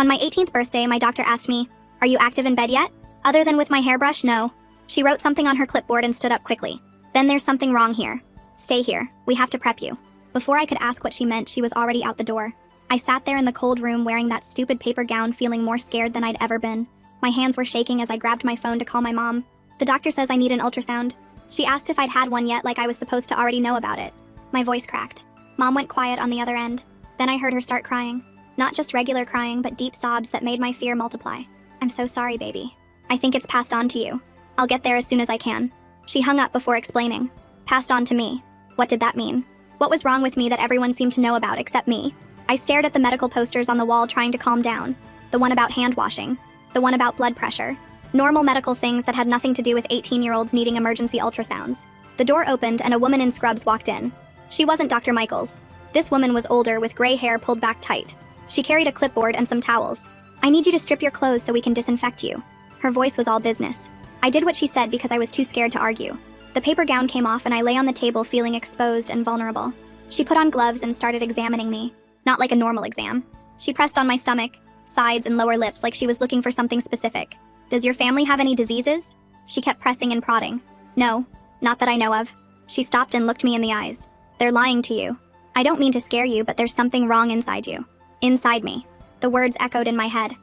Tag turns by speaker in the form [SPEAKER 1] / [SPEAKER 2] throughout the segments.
[SPEAKER 1] On my 18th birthday, my doctor asked me, "Are you active in bed yet?" Other than with my hairbrush, no. She wrote something on her clipboard and stood up quickly. "Then there's something wrong here. Stay here. We have to prep you." Before I could ask what she meant, she was already out the door. I sat there in the cold room wearing that stupid paper gown, feeling more scared than I'd ever been. My hands were shaking as I grabbed my phone to call my mom. "The doctor says I need an ultrasound." She asked if I'd had one yet, like I was supposed to already know about it. My voice cracked. Mom went quiet on the other end. Then I heard her start crying. Not just regular crying, but deep sobs that made my fear multiply. "I'm so sorry, baby. I think it's passed on to you. I'll get there as soon as I can." She hung up before explaining. Passed on to me. What did that mean? What was wrong with me that everyone seemed to know about except me? I stared at the medical posters on the wall, trying to calm down. The one about hand washing. The one about blood pressure. Normal medical things that had nothing to do with 18-year-olds needing emergency ultrasounds. The door opened and a woman in scrubs walked in. She wasn't Dr. Michaels. This woman was older, with gray hair pulled back tight. She carried a clipboard and some towels. "I need you to strip your clothes so we can disinfect you." Her voice was all business. I did what she said because I was too scared to argue. The paper gown came off and I lay on the table feeling exposed and vulnerable. She put on gloves and started examining me. Not like a normal exam. She pressed on my stomach, sides, and lower lips like she was looking for something specific. "Does your family have any diseases?" She kept pressing and prodding. "No, not that I know of." She stopped and looked me in the eyes. "They're lying to you. I don't mean to scare you, but there's something wrong inside you." Inside me. The words echoed in my head.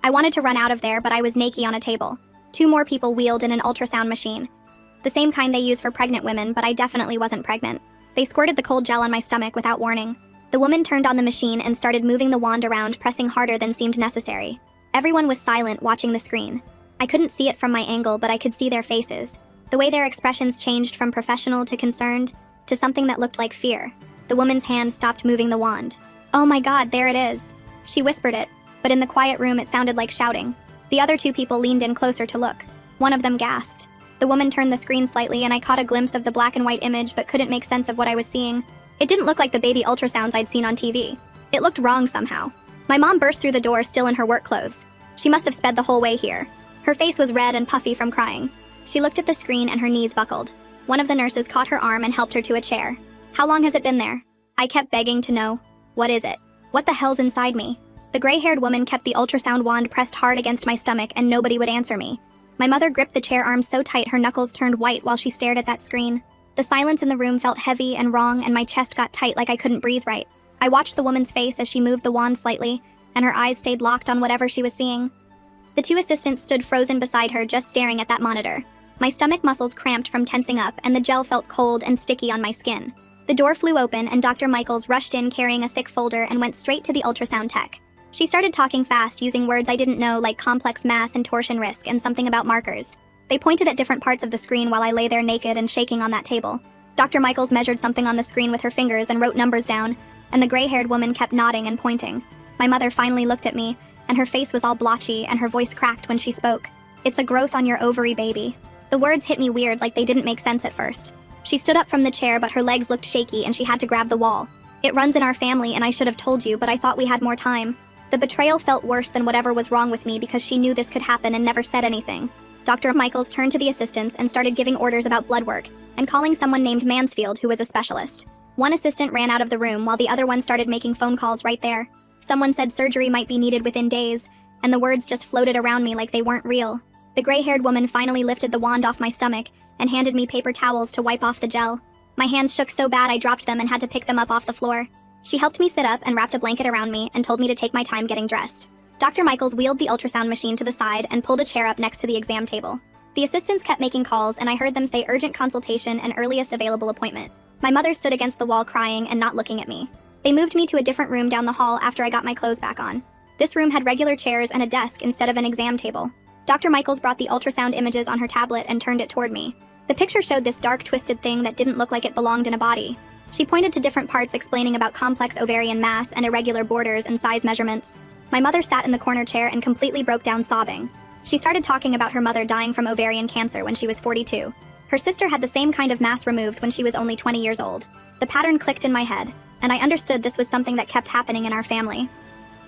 [SPEAKER 1] I wanted to run out of there, but I was naked on a table. 2 more people wheeled in an ultrasound machine. The same kind they use for pregnant women, but I definitely wasn't pregnant. They squirted the cold gel on my stomach without warning. The woman turned on the machine and started moving the wand around, pressing harder than seemed necessary. Everyone was silent, watching the screen. I couldn't see it from my angle, but I could see their faces. The way their expressions changed from professional to concerned, to something that looked like fear. The woman's hand stopped moving the wand. "Oh my God, there it is." She whispered it, but in the quiet room it sounded like shouting. The other 2 people leaned in closer to look. One of them gasped. The woman turned the screen slightly and I caught a glimpse of the black and white image but couldn't make sense of what I was seeing. It didn't look like the baby ultrasounds I'd seen on TV. It looked wrong somehow. My mom burst through the door, still in her work clothes. She must have sped the whole way here. Her face was red and puffy from crying. She looked at the screen and her knees buckled. One of the nurses caught her arm and helped her to a chair. "How long has it been there?" I kept begging to know. "What is it? What the hell's inside me?" The gray-haired woman kept the ultrasound wand pressed hard against my stomach and nobody would answer me. My mother gripped the chair arm so tight her knuckles turned white while she stared at that screen. The silence in the room felt heavy and wrong and my chest got tight like I couldn't breathe right. I watched the woman's face as she moved the wand slightly, and her eyes stayed locked on whatever she was seeing. The 2 assistants stood frozen beside her, just staring at that monitor. My stomach muscles cramped from tensing up and the gel felt cold and sticky on my skin. The door flew open and Dr. Michaels rushed in carrying a thick folder and went straight to the ultrasound tech. She started talking fast, using words I didn't know like complex mass and torsion risk and something about markers. They pointed at different parts of the screen while I lay there naked and shaking on that table. Dr. Michaels measured something on the screen with her fingers and wrote numbers down, and the gray-haired woman kept nodding and pointing. My mother finally looked at me, and her face was all blotchy and her voice cracked when she spoke. "It's a growth on your ovary, baby." The words hit me weird, like they didn't make sense at first. She stood up from the chair, but her legs looked shaky and she had to grab the wall. "It runs in our family and I should have told you, but I thought we had more time." The betrayal felt worse than whatever was wrong with me because she knew this could happen and never said anything. Dr. Michaels turned to the assistants and started giving orders about blood work and calling someone named Mansfield who was a specialist. One assistant ran out of the room while the other one started making phone calls right there. Someone said surgery might be needed within days, and the words just floated around me like they weren't real. The gray-haired woman finally lifted the wand off my stomach and handed me paper towels to wipe off the gel. My hands shook so bad I dropped them and had to pick them up off the floor. She helped me sit up and wrapped a blanket around me and told me to take my time getting dressed. Dr. Michaels wheeled the ultrasound machine to the side and pulled a chair up next to the exam table. The assistants kept making calls and I heard them say urgent consultation and earliest available appointment. My mother stood against the wall crying and not looking at me. They moved me to a different room down the hall after I got my clothes back on. This room had regular chairs and a desk instead of an exam table. Dr. Michaels brought the ultrasound images on her tablet and turned it toward me. The picture showed this dark, twisted thing that didn't look like it belonged in a body. She pointed to different parts, explaining about complex ovarian mass and irregular borders and size measurements. My mother sat in the corner chair and completely broke down sobbing. She started talking about her mother dying from ovarian cancer when she was 42. Her sister had the same kind of mass removed when she was only 20 years old. The pattern clicked in my head, and I understood this was something that kept happening in our family.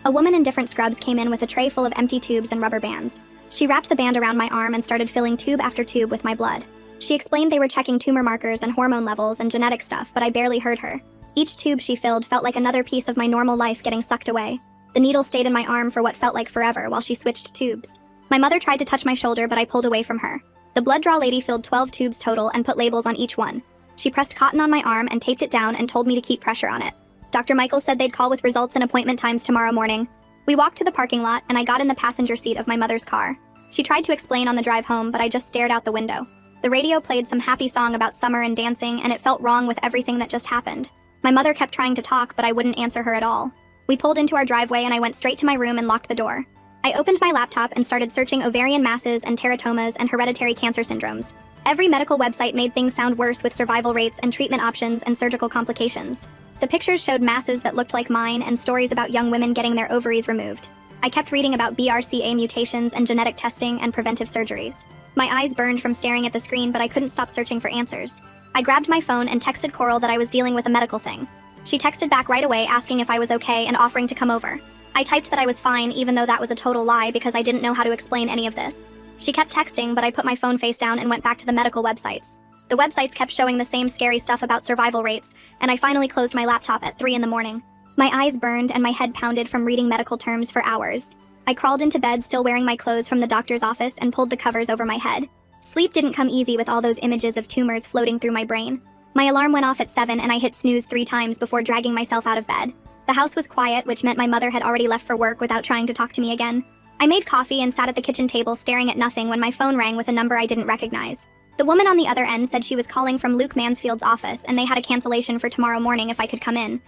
[SPEAKER 1] A woman in different scrubs came in with a tray full of empty tubes and rubber bands. She wrapped the band around my arm and started filling tube after tube with my blood. She explained they were checking tumor markers and hormone levels and genetic stuff, but I barely heard her. Each tube she filled felt like another piece of my normal life getting sucked away. The needle stayed in my arm for what felt like forever while she switched tubes. My mother tried to touch my shoulder, but I pulled away from her. The blood draw lady filled 12 tubes total and put labels on each one. She pressed cotton on my arm and taped it down and told me to keep pressure on it. Dr. Michaels said they'd call with results and appointment times tomorrow morning. We walked to the parking lot, and I got in the passenger seat of my mother's car. She tried to explain on the drive home, but I just stared out the window. The radio played some happy song about summer and dancing, and it felt wrong with everything that just happened. My mother kept trying to talk, but I wouldn't answer her at all. We pulled into our driveway, and I went straight to my room and locked the door. I opened my laptop and started searching ovarian masses and teratomas and hereditary cancer syndromes. Every medical website made things sound worse with survival rates and treatment options and surgical complications. The pictures showed masses that looked like mine and stories about young women getting their ovaries removed. I kept reading about BRCA mutations and genetic testing and preventive surgeries. My eyes burned from staring at the screen, but I couldn't stop searching for answers. I grabbed my phone and texted Coral that I was dealing with a medical thing. She texted back right away asking if I was okay and offering to come over. I typed that I was fine, even though that was a total lie because I didn't know how to explain any of this. She kept texting, but I put my phone face down and went back to the medical websites. The websites kept showing the same scary stuff about survival rates, and I finally closed my laptop at 3 in the morning. My eyes burned and my head pounded from reading medical terms for hours. I crawled into bed still wearing my clothes from the doctor's office and pulled the covers over my head. Sleep didn't come easy with all those images of tumors floating through my brain. My alarm went off at 7 and I hit snooze 3 times before dragging myself out of bed. The house was quiet, which meant my mother had already left for work without trying to talk to me again. I made coffee and sat at the kitchen table staring at nothing when my phone rang with a number I didn't recognize. The woman on the other end said she was calling from Luke Mansfield's office and they had a cancellation for tomorrow morning if I could come in.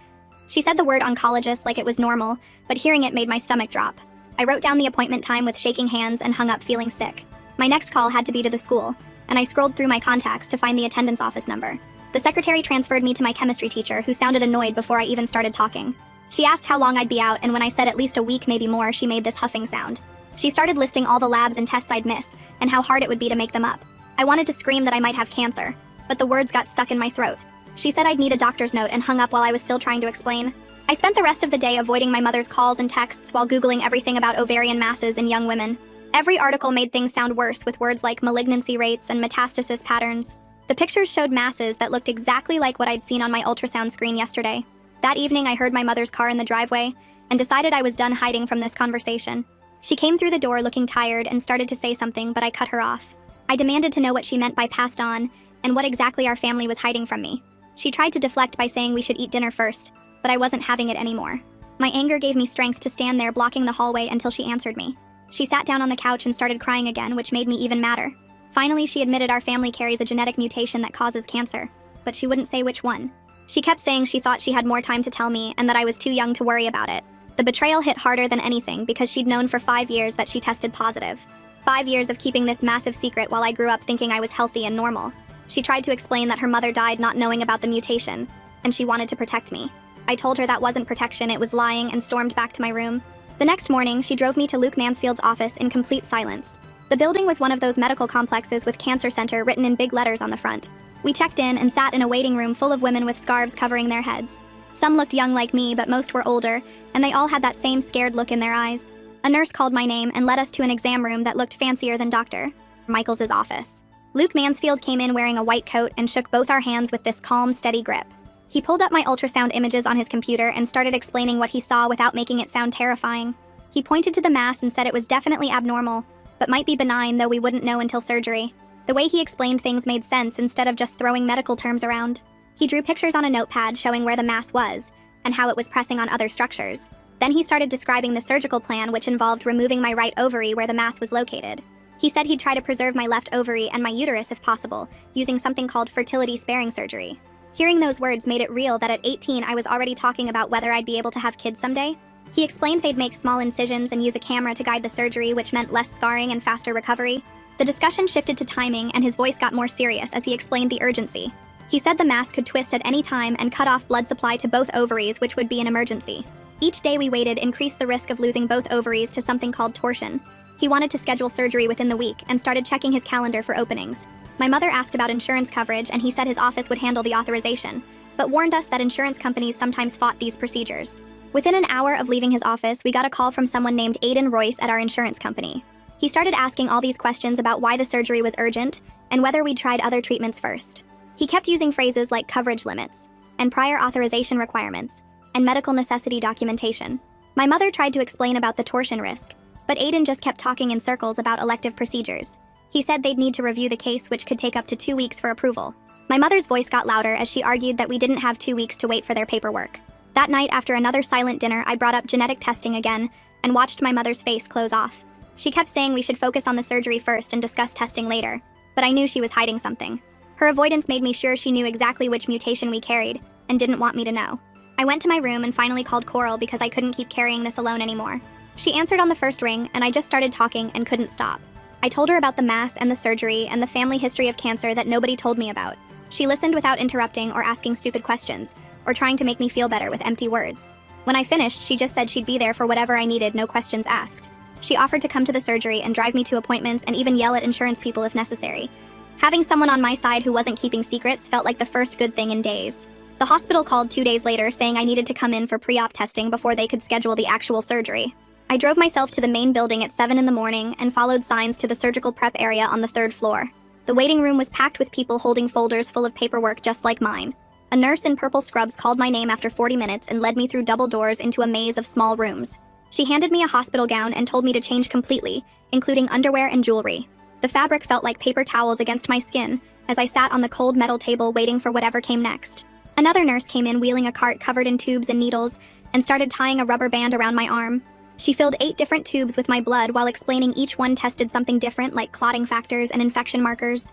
[SPEAKER 1] She said the word oncologist like it was normal, but hearing it made my stomach drop. I wrote down the appointment time with shaking hands and hung up feeling sick. My next call had to be to the school, and I scrolled through my contacts to find the attendance office number. The secretary transferred me to my chemistry teacher, who sounded annoyed before I even started talking. She asked how long I'd be out, and when I said at least a week, maybe more, she made this huffing sound. She started listing all the labs and tests I'd miss, and how hard it would be to make them up. I wanted to scream that I might have cancer, but the words got stuck in my throat. She said I'd need a doctor's note and hung up while I was still trying to explain. I spent the rest of the day avoiding my mother's calls and texts while Googling everything about ovarian masses in young women. Every article made things sound worse with words like malignancy rates and metastasis patterns. The pictures showed masses that looked exactly like what I'd seen on my ultrasound screen yesterday. That evening, I heard my mother's car in the driveway and decided I was done hiding from this conversation. She came through the door looking tired and started to say something, but I cut her off. I demanded to know what she meant by passed on and what exactly our family was hiding from me. She tried to deflect by saying we should eat dinner first, but I wasn't having it anymore. My anger gave me strength to stand there blocking the hallway until she answered me. She sat down on the couch and started crying again, which made me even madder. Finally, she admitted our family carries a genetic mutation that causes cancer, but she wouldn't say which one. She kept saying she thought she had more time to tell me and that I was too young to worry about it. The betrayal hit harder than anything because she'd known for 5 years that she tested positive. 5 years of keeping this massive secret while I grew up thinking I was healthy and normal. She tried to explain that her mother died not knowing about the mutation, and she wanted to protect me. I told her that wasn't protection, it was lying, and stormed back to my room. The next morning, she drove me to Luke Mansfield's office in complete silence. The building was one of those medical complexes with Cancer Center written in big letters on the front. We checked in and sat in a waiting room full of women with scarves covering their heads. Some looked young like me, but most were older, and they all had that same scared look in their eyes. A nurse called my name and led us to an exam room that looked fancier than Dr. Michaels' office. Luke Mansfield came in wearing a white coat and shook both our hands with this calm, steady grip. He pulled up my ultrasound images on his computer and started explaining what he saw without making it sound terrifying. He pointed to the mass and said it was definitely abnormal, but might be benign, though we wouldn't know until surgery. The way he explained things made sense instead of just throwing medical terms around. He drew pictures on a notepad showing where the mass was and how it was pressing on other structures. Then he started describing the surgical plan, which involved removing my right ovary where the mass was located. He said he'd try to preserve my left ovary and my uterus if possible, using something called fertility-sparing surgery. Hearing those words made it real that at 18 I was already talking about whether I'd be able to have kids someday. He explained they'd make small incisions and use a camera to guide the surgery, which meant less scarring and faster recovery. The discussion shifted to timing, and his voice got more serious as he explained the urgency. He said the mass could twist at any time and cut off blood supply to both ovaries, which would be an emergency. Each day we waited increased the risk of losing both ovaries to something called torsion. He wanted to schedule surgery within the week and started checking his calendar for openings. My mother asked about insurance coverage, and he said his office would handle the authorization, but warned us that insurance companies sometimes fought these procedures. Within an hour of leaving his office, we got a call from someone named Aiden Royce at our insurance company. He started asking all these questions about why the surgery was urgent and whether we'd tried other treatments first. He kept using phrases like coverage limits, and prior authorization requirements, and medical necessity documentation. My mother tried to explain about the torsion risk, but Aiden just kept talking in circles about elective procedures. He said they'd need to review the case, which could take up to 2 weeks for approval. My mother's voice got louder as she argued that we didn't have 2 weeks to wait for their paperwork. That night, after another silent dinner, I brought up genetic testing again and watched my mother's face close off. She kept saying we should focus on the surgery first and discuss testing later, but I knew she was hiding something. Her avoidance made me sure she knew exactly which mutation we carried and didn't want me to know. I went to my room and finally called Coral because I couldn't keep carrying this alone anymore. She answered on the first ring, and I just started talking and couldn't stop. I told her about the mass and the surgery and the family history of cancer that nobody told me about. She listened without interrupting or asking stupid questions, or trying to make me feel better with empty words. When I finished, she just said she'd be there for whatever I needed, no questions asked. She offered to come to the surgery and drive me to appointments and even yell at insurance people if necessary. Having someone on my side who wasn't keeping secrets felt like the first good thing in days. The hospital called 2 days later saying I needed to come in for pre-op testing before they could schedule the actual surgery. I drove myself to the main building at 7 in the morning and followed signs to the surgical prep area on the 3rd floor. The waiting room was packed with people holding folders full of paperwork just like mine. A nurse in purple scrubs called my name after 40 minutes and led me through double doors into a maze of small rooms. She handed me a hospital gown and told me to change completely, including underwear and jewelry. The fabric felt like paper towels against my skin as I sat on the cold metal table waiting for whatever came next. Another nurse came in wheeling a cart covered in tubes and needles and started tying a rubber band around my arm. She filled 8 different tubes with my blood while explaining each one tested something different, like clotting factors and infection markers.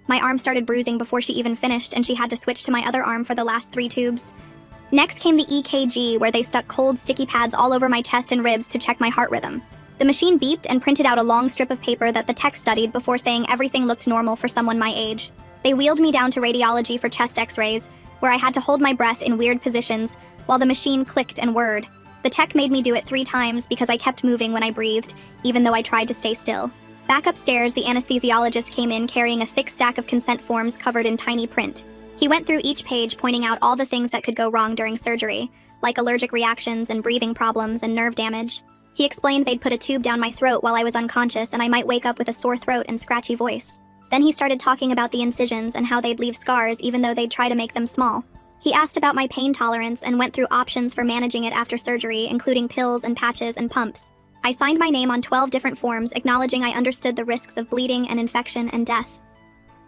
[SPEAKER 1] My arm started bruising before she even finished, and she had to switch to my other arm for the last 3 tubes. Next came the EKG, where they stuck cold, sticky pads all over my chest and ribs to check my heart rhythm. The machine beeped and printed out a long strip of paper that the tech studied before saying everything looked normal for someone my age. They wheeled me down to radiology for chest x-rays, where I had to hold my breath in weird positions while the machine clicked and whirred. The tech made me do it 3 times because I kept moving when I breathed, even though I tried to stay still. Back upstairs, the anesthesiologist came in carrying a thick stack of consent forms covered in tiny print. He went through each page pointing out all the things that could go wrong during surgery, like allergic reactions and breathing problems and nerve damage. He explained they'd put a tube down my throat while I was unconscious and I might wake up with a sore throat and scratchy voice. Then he started talking about the incisions and how they'd leave scars even though they'd try to make them small. He asked about my pain tolerance and went through options for managing it after surgery, including pills and patches and pumps. I signed my name on 12 different forms, acknowledging I understood the risks of bleeding and infection and death.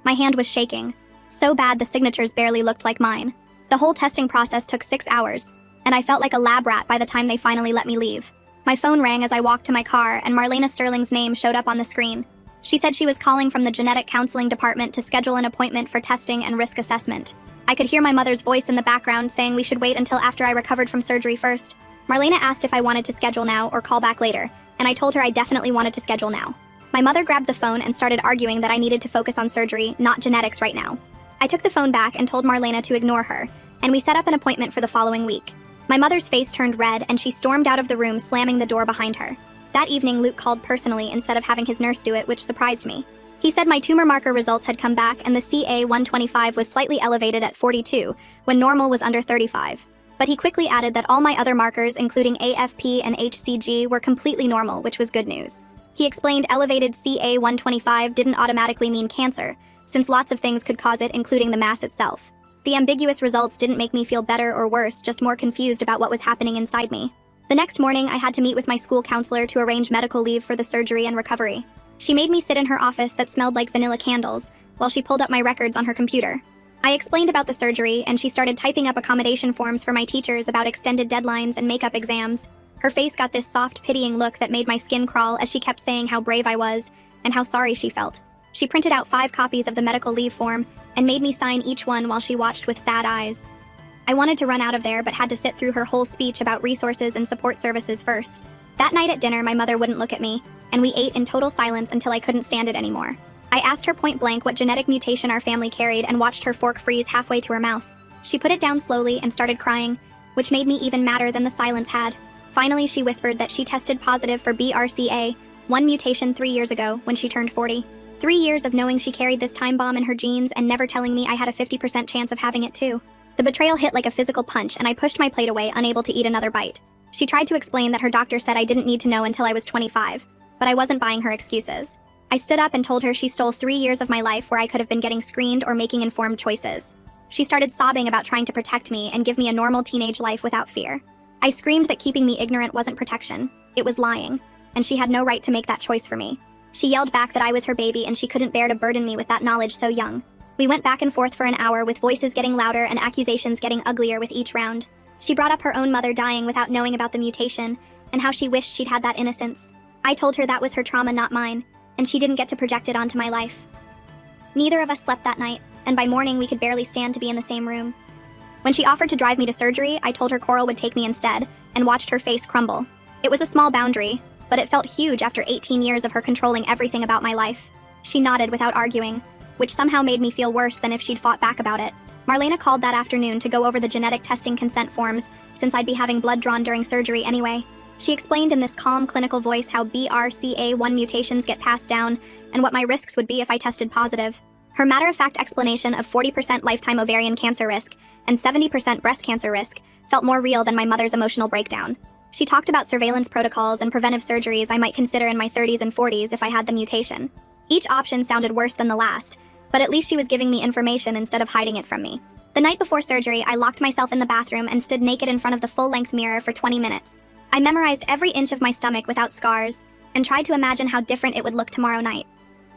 [SPEAKER 1] My hand was shaking, so bad the signatures barely looked like mine. The whole testing process took 6 hours, and I felt like a lab rat by the time they finally let me leave. My phone rang as I walked to my car, and Marlena Sterling's name showed up on the screen. She said she was calling from the genetic counseling department to schedule an appointment for testing and risk assessment. I could hear my mother's voice in the background saying we should wait until after I recovered from surgery first. Marlena asked if I wanted to schedule now or call back later, and I told her I definitely wanted to schedule now. My mother grabbed the phone and started arguing that I needed to focus on surgery, not genetics right now. I took the phone back and told Marlena to ignore her, and we set up an appointment for the following week. My mother's face turned red and she stormed out of the room, slamming the door behind her. That evening, Luke called personally instead of having his nurse do it, which surprised me. He said my tumor marker results had come back and the CA-125 was slightly elevated at 42, when normal was under 35. But he quickly added that all my other markers, including AFP and HCG, were completely normal, which was good news. He explained elevated CA-125 didn't automatically mean cancer, since lots of things could cause it, including the mass itself. The ambiguous results didn't make me feel better or worse, just more confused about what was happening inside me. The next morning, I had to meet with my school counselor to arrange medical leave for the surgery and recovery. She made me sit in her office that smelled like vanilla candles, while she pulled up my records on her computer. I explained about the surgery, and she started typing up accommodation forms for my teachers about extended deadlines and makeup exams. Her face got this soft, pitying look that made my skin crawl as she kept saying how brave I was and how sorry she felt. She printed out 5 copies of the medical leave form and made me sign each one while she watched with sad eyes. I wanted to run out of there but had to sit through her whole speech about resources and support services first. That night at dinner, my mother wouldn't look at me, and we ate in total silence until I couldn't stand it anymore. I asked her point blank what genetic mutation our family carried and watched her fork freeze halfway to her mouth. She put it down slowly and started crying, which made me even madder than the silence had. Finally, she whispered that she tested positive for BRCA, 1 mutation 3 years ago when she turned 40. 3 years of knowing she carried this time bomb in her genes and never telling me I had a 50% chance of having it too. The betrayal hit like a physical punch, and I pushed my plate away, unable to eat another bite. She tried to explain that her doctor said I didn't need to know until I was 25, but I wasn't buying her excuses. I stood up and told her she stole 3 years of my life where I could have been getting screened or making informed choices. She started sobbing about trying to protect me and give me a normal teenage life without fear. I screamed that keeping me ignorant wasn't protection. It was lying, and she had no right to make that choice for me. She yelled back that I was her baby and she couldn't bear to burden me with that knowledge so young. We went back and forth for an hour with voices getting louder and accusations getting uglier with each round. She brought up her own mother dying without knowing about the mutation and how she wished she'd had that innocence. I told her that was her trauma, not mine, and she didn't get to project it onto my life. Neither of us slept that night, and by morning we could barely stand to be in the same room. When she offered to drive me to surgery, I told her Coral would take me instead, and watched her face crumble. It was a small boundary, but it felt huge after 18 years of her controlling everything about my life. She nodded without arguing, which somehow made me feel worse than if she'd fought back about it. Marlena called that afternoon to go over the genetic testing consent forms, since I'd be having blood drawn during surgery anyway. She explained in this calm, clinical voice how BRCA1 mutations get passed down, and what my risks would be if I tested positive. Her matter-of-fact explanation of 40% lifetime ovarian cancer risk and 70% breast cancer risk felt more real than my mother's emotional breakdown. She talked about surveillance protocols and preventive surgeries I might consider in my 30s and 40s if I had the mutation. Each option sounded worse than the last, but at least she was giving me information instead of hiding it from me. The night before surgery, I locked myself in the bathroom and stood naked in front of the full-length mirror for 20 minutes. I memorized every inch of my stomach without scars and tried to imagine how different it would look tomorrow night.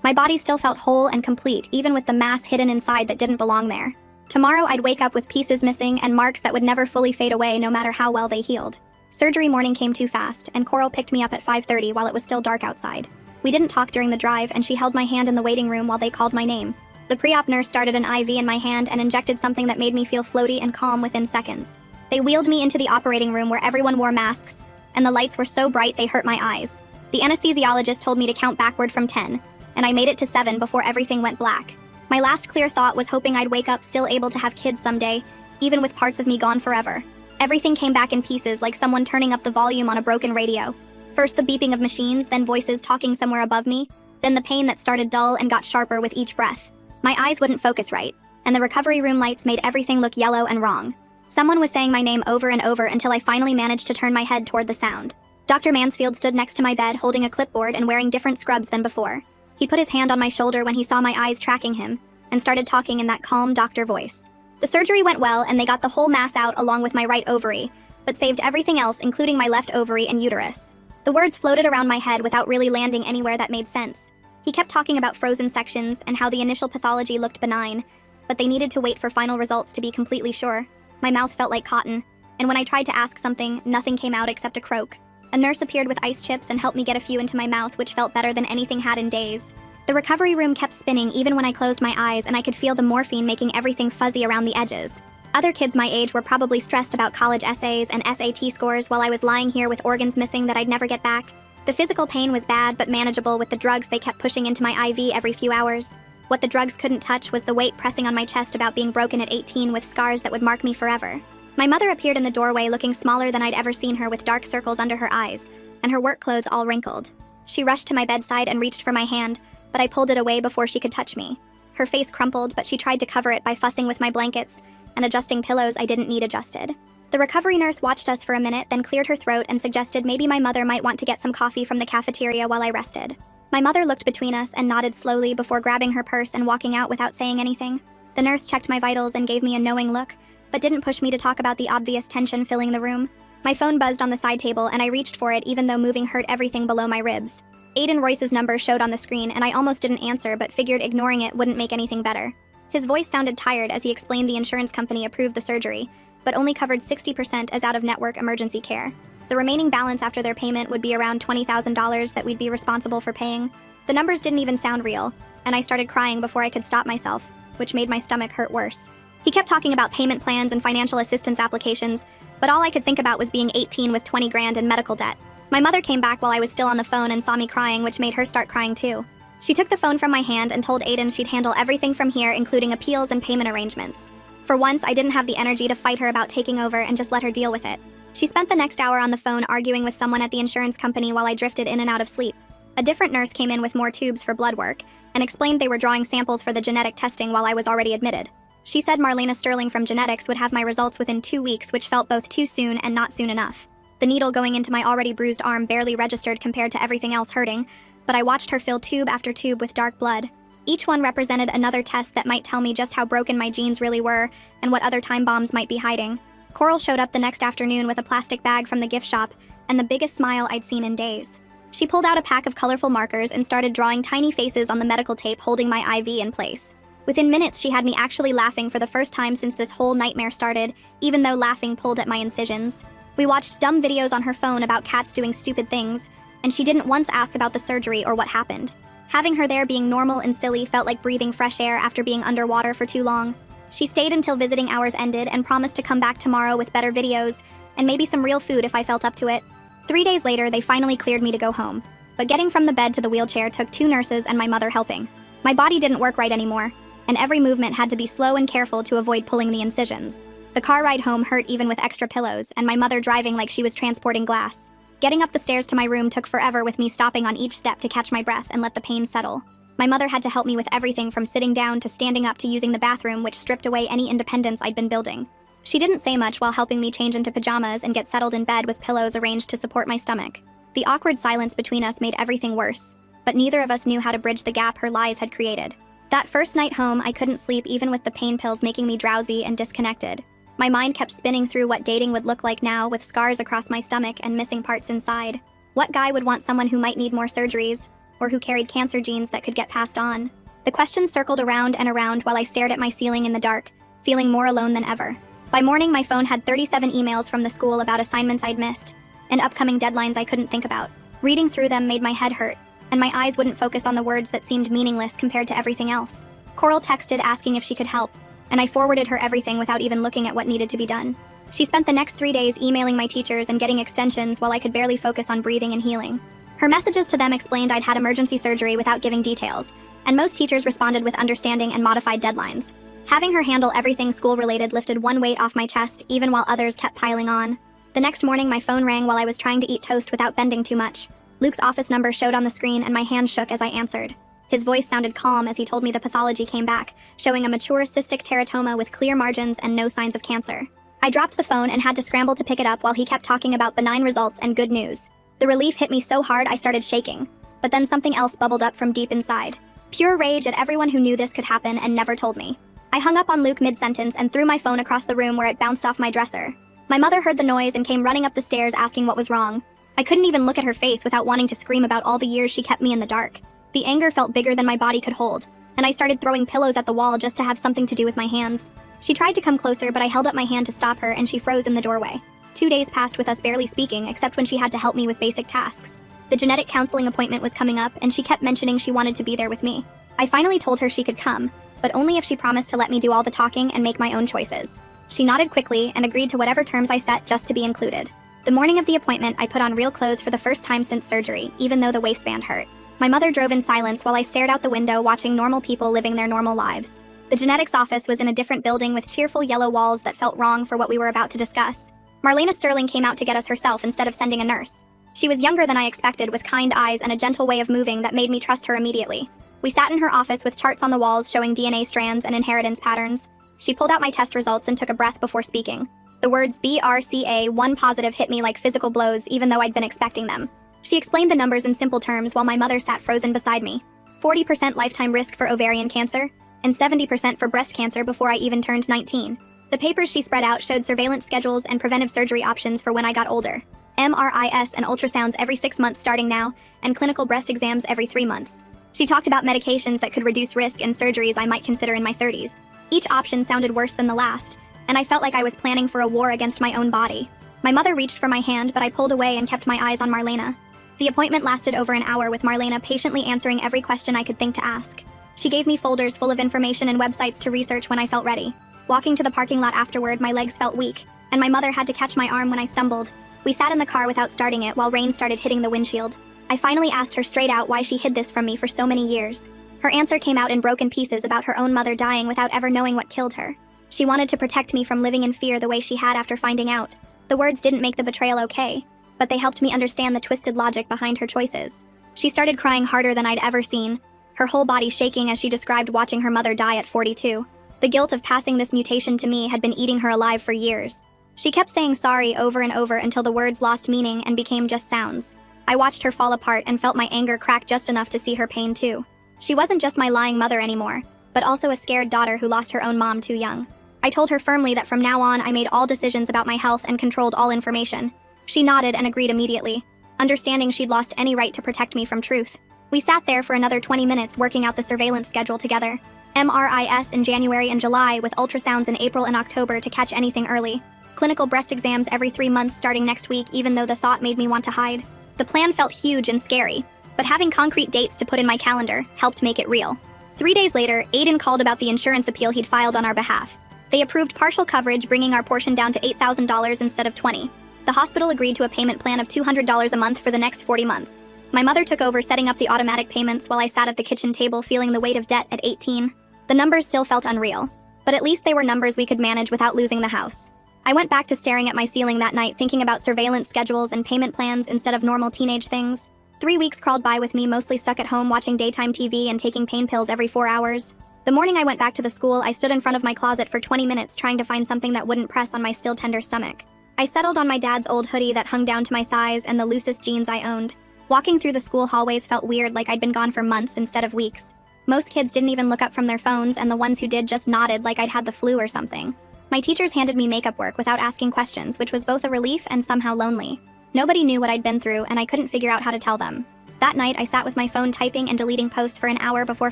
[SPEAKER 1] My body still felt whole and complete, even with the mass hidden inside that didn't belong there. Tomorrow I'd wake up with pieces missing and marks that would never fully fade away no matter how well they healed. Surgery morning came too fast, and Coral picked me up at 5:30 while it was still dark outside. We didn't talk during the drive, and she held my hand in the waiting room while they called my name. The pre-op nurse started an IV in my hand and injected something that made me feel floaty and calm within seconds. They wheeled me into the operating room where everyone wore masks, and the lights were so bright they hurt my eyes. The anesthesiologist told me to count backward from 10, and I made it to 7 before everything went black. My last clear thought was hoping I'd wake up still able to have kids someday, even with parts of me gone forever. Everything came back in pieces, like someone turning up the volume on a broken radio. First the beeping of machines, then voices talking somewhere above me, then the pain that started dull and got sharper with each breath. My eyes wouldn't focus right, and the recovery room lights made everything look yellow and wrong. Someone was saying my name over and over until I finally managed to turn my head toward the sound. Dr. Mansfield stood next to my bed holding a clipboard and wearing different scrubs than before. He put his hand on my shoulder when he saw my eyes tracking him, and started talking in that calm doctor voice. The surgery went well, and they got the whole mass out along with my right ovary, but saved everything else, including my left ovary and uterus. The words floated around my head without really landing anywhere that made sense. He kept talking about frozen sections and how the initial pathology looked benign, but they needed to wait for final results to be completely sure. My mouth felt like cotton, and when I tried to ask something, nothing came out except a croak. A nurse appeared with ice chips and helped me get a few into my mouth, which felt better than anything had in days. The recovery room kept spinning even when I closed my eyes, and I could feel the morphine making everything fuzzy around the edges. Other kids my age were probably stressed about college essays and SAT scores while I was lying here with organs missing that I'd never get back. The physical pain was bad but manageable with the drugs they kept pushing into my IV every few hours. What the drugs couldn't touch was the weight pressing on my chest about being broken at 18 with scars that would mark me forever. My mother appeared in the doorway looking smaller than I'd ever seen her, with dark circles under her eyes, and her work clothes all wrinkled. She rushed to my bedside and reached for my hand, but I pulled it away before she could touch me. Her face crumpled, but she tried to cover it by fussing with my blankets and adjusting pillows I didn't need adjusted. The recovery nurse watched us for a minute, then cleared her throat and suggested maybe my mother might want to get some coffee from the cafeteria while I rested. My mother looked between us and nodded slowly before grabbing her purse and walking out without saying anything. The nurse checked my vitals and gave me a knowing look, but didn't push me to talk about the obvious tension filling the room. My phone buzzed on the side table, and I reached for it even though moving hurt everything below my ribs. Aiden Royce's number showed on the screen, and I almost didn't answer but figured ignoring it wouldn't make anything better. His voice sounded tired as he explained the insurance company approved the surgery, but only covered 60% as out-of-network emergency care. The remaining balance after their payment would be around $20,000 that we'd be responsible for paying. The numbers didn't even sound real, and I started crying before I could stop myself, which made my stomach hurt worse. He kept talking about payment plans and financial assistance applications, but all I could think about was being 18 with 20 grand in medical debt. My mother came back while I was still on the phone and saw me crying, which made her start crying too. She took the phone from my hand and told Aiden she'd handle everything from here, including appeals and payment arrangements. For once, I didn't have the energy to fight her about taking over and just let her deal with it. She spent the next hour on the phone arguing with someone at the insurance company while I drifted in and out of sleep. A different nurse came in with more tubes for blood work and explained they were drawing samples for the genetic testing while I was already admitted. She said Marlena Sterling from genetics would have my results within 2 weeks, which felt both too soon and not soon enough. The needle going into my already bruised arm barely registered compared to everything else hurting, but I watched her fill tube after tube with dark blood. Each one represented another test that might tell me just how broken my genes really were and what other time bombs might be hiding. Coral showed up the next afternoon with a plastic bag from the gift shop and the biggest smile I'd seen in days. She pulled out a pack of colorful markers and started drawing tiny faces on the medical tape holding my IV in place. Within minutes, she had me actually laughing for the first time since this whole nightmare started, even though laughing pulled at my incisions. We watched dumb videos on her phone about cats doing stupid things, and she didn't once ask about the surgery or what happened. Having her there being normal and silly felt like breathing fresh air after being underwater for too long. She stayed until visiting hours ended and promised to come back tomorrow with better videos, and maybe some real food if I felt up to it. 3 days later, they finally cleared me to go home, but getting from the bed to the wheelchair took 2 nurses and my mother helping. My body didn't work right anymore, and every movement had to be slow and careful to avoid pulling the incisions. The car ride home hurt even with extra pillows, and my mother driving like she was transporting glass. Getting up the stairs to my room took forever with me stopping on each step to catch my breath and let the pain settle. My mother had to help me with everything from sitting down to standing up to using the bathroom, which stripped away any independence I'd been building. She didn't say much while helping me change into pajamas and get settled in bed with pillows arranged to support my stomach. The awkward silence between us made everything worse, but neither of us knew how to bridge the gap her lies had created. That first night home, I couldn't sleep even with the pain pills making me drowsy and disconnected. My mind kept spinning through what dating would look like now with scars across my stomach and missing parts inside. What guy would want someone who might need more surgeries, or who carried cancer genes that could get passed on? The questions circled around and around while I stared at my ceiling in the dark, feeling more alone than ever. By morning, my phone had 37 emails from the school about assignments I'd missed, and upcoming deadlines I couldn't think about. Reading through them made my head hurt, and my eyes wouldn't focus on the words that seemed meaningless compared to everything else. Coral texted asking if she could help, and I forwarded her everything without even looking at what needed to be done. She spent the next 3 days emailing my teachers and getting extensions while I could barely focus on breathing and healing. Her messages to them explained I'd had emergency surgery without giving details, and most teachers responded with understanding and modified deadlines. Having her handle everything school-related lifted one weight off my chest, even while others kept piling on. The next morning, my phone rang while I was trying to eat toast without bending too much. Luke's office number showed on the screen and my hand shook as I answered. His voice sounded calm as he told me the pathology came back, showing a mature cystic teratoma with clear margins and no signs of cancer. I dropped the phone and had to scramble to pick it up while he kept talking about benign results and good news. The relief hit me so hard I started shaking, but then something else bubbled up from deep inside. Pure rage at everyone who knew this could happen and never told me. I hung up on Luke mid-sentence and threw my phone across the room where it bounced off my dresser. My mother heard the noise and came running up the stairs asking what was wrong. I couldn't even look at her face without wanting to scream about all the years she kept me in the dark. The anger felt bigger than my body could hold, and I started throwing pillows at the wall just to have something to do with my hands. She tried to come closer, but I held up my hand to stop her and she froze in the doorway. 2 days passed with us barely speaking, except when she had to help me with basic tasks. The genetic counseling appointment was coming up, and she kept mentioning she wanted to be there with me. I finally told her she could come, but only if she promised to let me do all the talking and make my own choices. She nodded quickly and agreed to whatever terms I set just to be included. The morning of the appointment, I put on real clothes for the first time since surgery, even though the waistband hurt. My mother drove in silence while I stared out the window watching normal people living their normal lives. The genetics office was in a different building with cheerful yellow walls that felt wrong for what we were about to discuss. Marlena Sterling came out to get us herself instead of sending a nurse. She was younger than I expected, with kind eyes and a gentle way of moving that made me trust her immediately. We sat in her office with charts on the walls showing DNA strands and inheritance patterns. She pulled out my test results and took a breath before speaking. The words BRCA1 positive hit me like physical blows, even though I'd been expecting them. She explained the numbers in simple terms while my mother sat frozen beside me. 40% lifetime risk for ovarian cancer, and 70% for breast cancer before I even turned 19. The papers she spread out showed surveillance schedules and preventive surgery options for when I got older. MRIs and ultrasounds every 6 months starting now, and clinical breast exams every 3 months. She talked about medications that could reduce risk and surgeries I might consider in my 30s. Each option sounded worse than the last, and I felt like I was planning for a war against my own body. My mother reached for my hand, but I pulled away and kept my eyes on Marlena. The appointment lasted over an hour, with Marlena patiently answering every question I could think to ask. She gave me folders full of information and websites to research when I felt ready. Walking to the parking lot afterward, my legs felt weak, and my mother had to catch my arm when I stumbled. We sat in the car without starting it while rain started hitting the windshield. I finally asked her straight out why she hid this from me for so many years. Her answer came out in broken pieces about her own mother dying without ever knowing what killed her. She wanted to protect me from living in fear the way she had after finding out. The words didn't make the betrayal okay, but they helped me understand the twisted logic behind her choices. She started crying harder than I'd ever seen, her whole body shaking as she described watching her mother die at 42. The guilt of passing this mutation to me had been eating her alive for years. She kept saying sorry over and over until the words lost meaning and became just sounds. I watched her fall apart and felt my anger crack just enough to see her pain too. She wasn't just my lying mother anymore, but also a scared daughter who lost her own mom too young. I told her firmly that from now on I made all decisions about my health and controlled all information. She nodded and agreed immediately, understanding she'd lost any right to protect me from truth. We sat there for another 20 minutes working out the surveillance schedule together. MRIs in January and July with ultrasounds in April and October to catch anything early. Clinical breast exams every 3 months starting next week, even though the thought made me want to hide. The plan felt huge and scary, but having concrete dates to put in my calendar helped make it real. 3 days later, Aiden called about the insurance appeal he'd filed on our behalf. They approved partial coverage, bringing our portion down to $8,000 instead of $20,000. The hospital agreed to a payment plan of $200 a month for the next 40 months. My mother took over setting up the automatic payments while I sat at the kitchen table feeling the weight of debt at 18. The numbers still felt unreal, but at least they were numbers we could manage without losing the house. I went back to staring at my ceiling that night, thinking about surveillance schedules and payment plans instead of normal teenage things. 3 weeks crawled by with me mostly stuck at home watching daytime TV and taking pain pills every 4 hours. The morning I went back to the school, I stood in front of my closet for 20 minutes trying to find something that wouldn't press on my still tender stomach. I settled on my dad's old hoodie that hung down to my thighs and the loosest jeans I owned. Walking through the school hallways felt weird, like I'd been gone for months instead of weeks. Most kids didn't even look up from their phones, and the ones who did just nodded like I'd had the flu or something. My teachers handed me makeup work without asking questions, which was both a relief and somehow lonely. Nobody knew what I'd been through, and I couldn't figure out how to tell them. That night, I sat with my phone typing and deleting posts for an hour before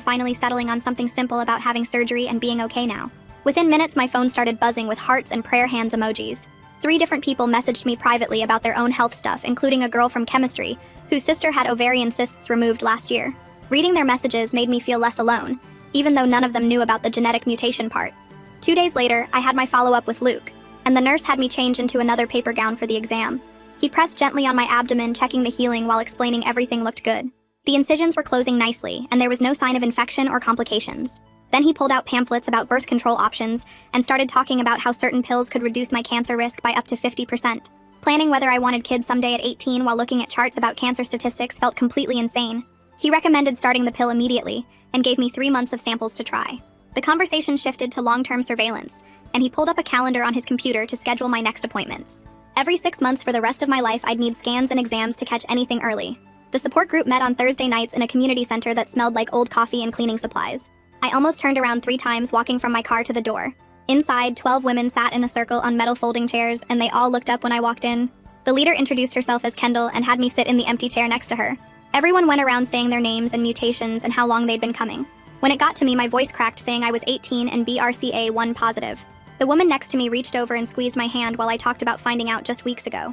[SPEAKER 1] finally settling on something simple about having surgery and being okay now. Within minutes, my phone started buzzing with hearts and prayer hands emojis. 3 different people messaged me privately about their own health stuff, including a girl from chemistry, whose sister had ovarian cysts removed last year. Reading their messages made me feel less alone, even though none of them knew about the genetic mutation part. 2 days later, I had my follow-up with Luke, and the nurse had me change into another paper gown for the exam. He pressed gently on my abdomen, checking the healing while explaining everything looked good. The incisions were closing nicely, and there was no sign of infection or complications. Then he pulled out pamphlets about birth control options and started talking about how certain pills could reduce my cancer risk by up to 50%. Planning whether I wanted kids someday at 18 while looking at charts about cancer statistics felt completely insane. He recommended starting the pill immediately and gave me 3 months of samples to try. The conversation shifted to long-term surveillance, and he pulled up a calendar on his computer to schedule my next appointments. Every 6 months for the rest of my life, I'd need scans and exams to catch anything early. The support group met on Thursday nights in a community center that smelled like old coffee and cleaning supplies. I almost turned around 3 times walking from my car to the door. Inside, 12 women sat in a circle on metal folding chairs, and they all looked up when I walked in. The leader introduced herself as Kendall and had me sit in the empty chair next to her. Everyone went around saying their names and mutations and how long they'd been coming. When it got to me, my voice cracked, saying I was 18 and BRCA1 positive. The woman next to me reached over and squeezed my hand while I talked about finding out just weeks ago.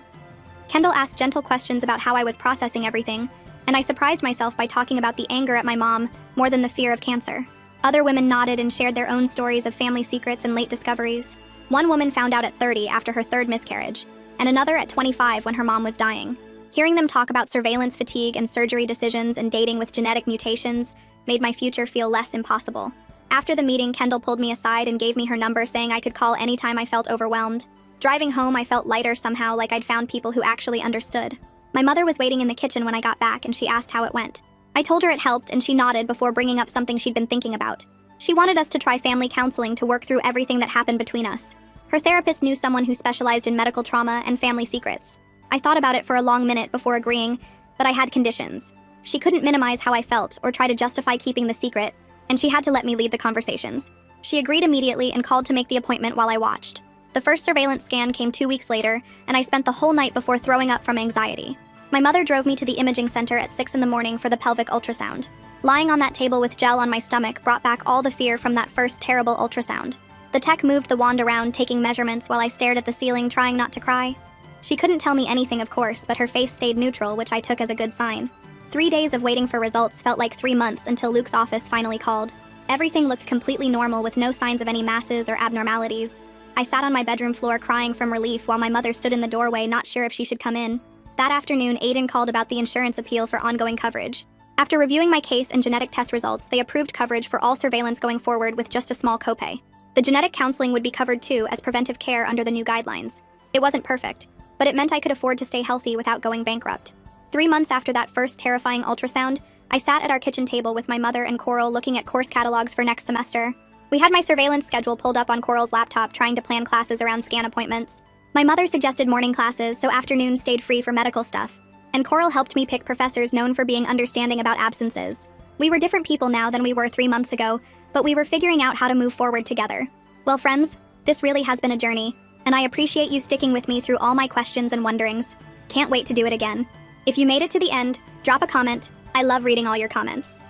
[SPEAKER 1] Kendall asked gentle questions about how I was processing everything, and I surprised myself by talking about the anger at my mom more than the fear of cancer. Other women nodded and shared their own stories of family secrets and late discoveries. One woman found out at 30 after her 3rd miscarriage, and another at 25 when her mom was dying. Hearing them talk about surveillance fatigue and surgery decisions and dating with genetic mutations made my future feel less impossible. After the meeting, Kendall pulled me aside and gave me her number, saying I could call anytime I felt overwhelmed. Driving home, I felt lighter somehow, like I'd found people who actually understood. My mother was waiting in the kitchen when I got back, and she asked how it went. I told her it helped, and she nodded before bringing up something she'd been thinking about. She wanted us to try family counseling to work through everything that happened between us. Her therapist knew someone who specialized in medical trauma and family secrets. I thought about it for a long minute before agreeing, but I had conditions. She couldn't minimize how I felt or try to justify keeping the secret, and she had to let me lead the conversations. She agreed immediately and called to make the appointment while I watched. The first surveillance scan came 2 weeks later, and I spent the whole night before throwing up from anxiety. My mother drove me to the imaging center at 6 in the morning for the pelvic ultrasound. Lying on that table with gel on my stomach brought back all the fear from that first terrible ultrasound. The tech moved the wand around, taking measurements while I stared at the ceiling, trying not to cry. She couldn't tell me anything, of course, but her face stayed neutral, which I took as a good sign. 3 days of waiting for results felt like 3 months until Luke's office finally called. Everything looked completely normal with no signs of any masses or abnormalities. I sat on my bedroom floor crying from relief while my mother stood in the doorway, not sure if she should come in. That afternoon, Aiden called about the insurance appeal for ongoing coverage. After reviewing my case and genetic test results, they approved coverage for all surveillance going forward with just a small copay. The genetic counseling would be covered too as preventive care under the new guidelines. It wasn't perfect, but it meant I could afford to stay healthy without going bankrupt. 3 months after that first terrifying ultrasound, I sat at our kitchen table with my mother and Coral looking at course catalogs for next semester. We had my surveillance schedule pulled up on Coral's laptop, trying to plan classes around scan appointments. My mother suggested morning classes, so afternoons stayed free for medical stuff. And Coral helped me pick professors known for being understanding about absences. We were different people now than we were 3 months ago, but we were figuring out how to move forward together. Well, friends, This really has been a journey, and I appreciate you sticking with me through all my questions and wonderings. Can't wait to do it again. If you made it to the end, drop a comment. I love reading all your comments.